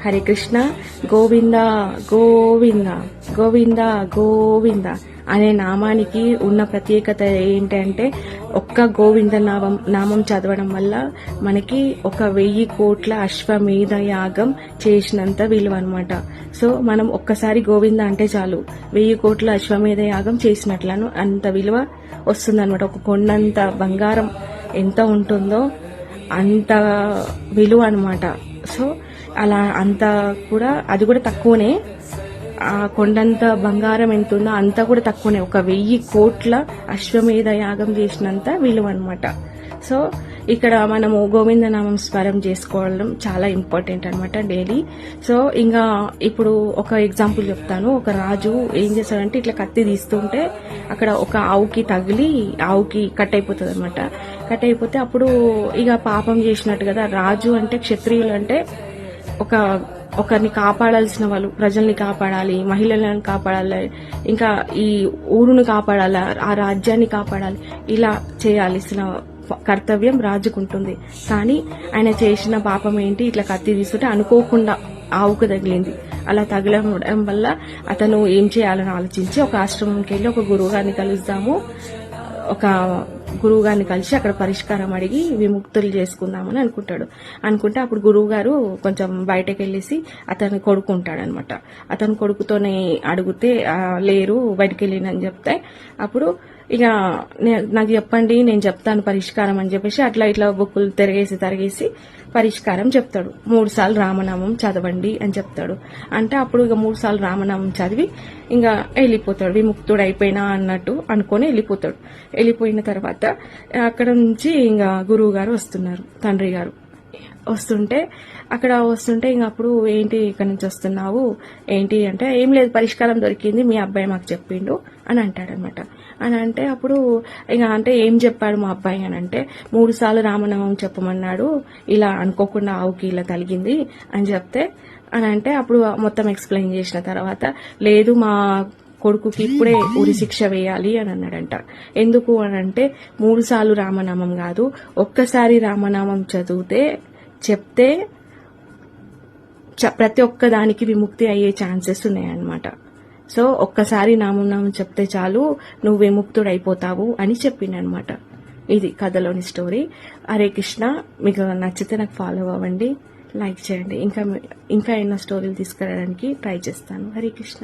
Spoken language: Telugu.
హరే కృష్ణ. గోవింద గోవింద గోవింద గోవింద అనే నామానికి ఉన్న ప్రత్యేకత ఏంటంటే ఒక్క గోవింద నామం చదవడం వల్ల మనకి 1,000 కోట్ల అశ్వమేధ యాగం చేసినంత విలువ అనమాట. సో మనం ఒక్కసారి గోవింద అంటే చాలు 1000 కోట్ల అశ్వమేధ యాగం చేసినట్లను అంత విలువ వస్తుందన్నమాట. ఒక కొండంత బంగారం ఎంత ఉంటుందో అంత విలువ అనమాట. సో అలా అంత కూడా అది కూడా తక్కువనే. ఆ కొండంత బంగారం ఎంత ఉందో అంతా కూడా తక్కువనే. 1,000 కోట్ల అశ్వమేధ యాగం చేసినంత విలువ అనమాట. సో ఇక్కడ మనము గోవిందనామం స్మరం చేసుకోవడం చాలా ఇంపార్టెంట్ అనమాట డైలీ. సో ఇంకా ఇప్పుడు ఒక ఎగ్జాంపుల్ చెప్తాను. ఒక రాజు ఏం చేస్తాడంటే ఇట్లా కత్తి తీస్తుంటే అక్కడ ఒక ఆవుకి తగిలి ఆవుకి కట్ అయిపోతుంది అనమాట. కట్ అయిపోతే అప్పుడు ఇక పాపం చేసినట్టు కదా. రాజు అంటే క్షత్రియులు అంటే ఒకరిని కాపాడాల్సిన వాళ్ళు, ప్రజల్ని కాపాడాలి, మహిళలను కాపాడాలి, ఇంకా ఈ ఊరును కాపాడాలి, ఆ రాజ్యాన్ని కాపాడాలి, ఇలా చేయాల్సిన కర్తవ్యం రాజుకుంటుంది. కానీ ఆయన చేసిన పాపం ఏంటి, ఇట్లా కత్తి తీసుకుంటే అనుకోకుండా ఆవుకు తగిలింది. అలా తగలడం వల్ల అతను ఏం చేయాలని ఆలోచించి ఒక ఆశ్రమంకి వెళ్ళి ఒక గురువు గారిని కలుద్దాము, ఒక గురువు గారిని కలిసి అక్కడ పరిష్కారం అడిగి విముక్తులు చేసుకుందామని అనుకుంటే అప్పుడు గురువు గారు కొంచెం బయటకు వెళ్ళేసి అతను కొడుకుంటాడు అనమాట. అతను కొడుకుతోనే అడిగితే లేరు, బయటకు వెళ్ళినని చెప్తే అప్పుడు ఇక నాకు చెప్పండి నేను చెప్తాను పరిష్కారం అని చెప్పేసి అట్లా ఇట్లా బుక్కులు తిరిగేసి పరిష్కారం చెప్తాడు. 3 సార్లు రామనామం చదవండి అని చెప్తాడు. అంటే అప్పుడు ఇక 3 సార్లు రామనామం చదివి ఇంకా వెళ్ళిపోతాడు. విముక్తుడు అయిపోయినా అన్నట్టు అనుకొని వెళ్ళిపోతాడు. వెళ్ళిపోయిన తర్వాత అక్కడ నుంచి ఇంకా గురువు గారు వస్తున్నారు, తండ్రి గారు వస్తుంటే ఇంకా అప్పుడు ఏంటి ఇక్కడ నుంచి వస్తున్నావు ఏంటి అంటే ఏం లేదు పరిష్కారం దొరికింది, మీ అబ్బాయి మాకు చెప్పిండు అని అంటాడనమాట. అని అంటే అప్పుడు ఇక అంటే ఏం చెప్పాడు మా అబ్బాయి అని అంటే 3 సార్లు రామనామం చెప్పమన్నాడు, ఇలా అనుకోకుండా ఆవుకి ఇలా తలిగింది అని చెప్తే అని అంటే అప్పుడు మొత్తం ఎక్స్ప్లెయిన్ చేసిన తర్వాత లేదు మా కొడుకుకి ఇప్పుడే ఉరి శిక్ష వేయాలి అని అన్నాడంట. ఎందుకు అని అంటే 3 సార్లు రామనామం కాదు, ఒక్కసారి రామనామం చెప్తే ప్రతి ఒక్క దానికి విముక్తి అయ్యే ఛాన్సెస్ ఉన్నాయన్నమాట. సో ఒక్కసారి నామం చెప్తే చాలు నువ్వు విముక్తుడు అయిపోతావు అని చెప్పిండనమాట. ఇది కథలోని స్టోరీ. హరే కృష్ణ. మీకు నచ్చితే నాకు ఫాలో అవ్వండి, లైక్ చేయండి. ఇంకా ఎన్నో స్టోరీలు తీసుకురావడానికి ట్రై చేస్తాను. హరే కృష్ణ.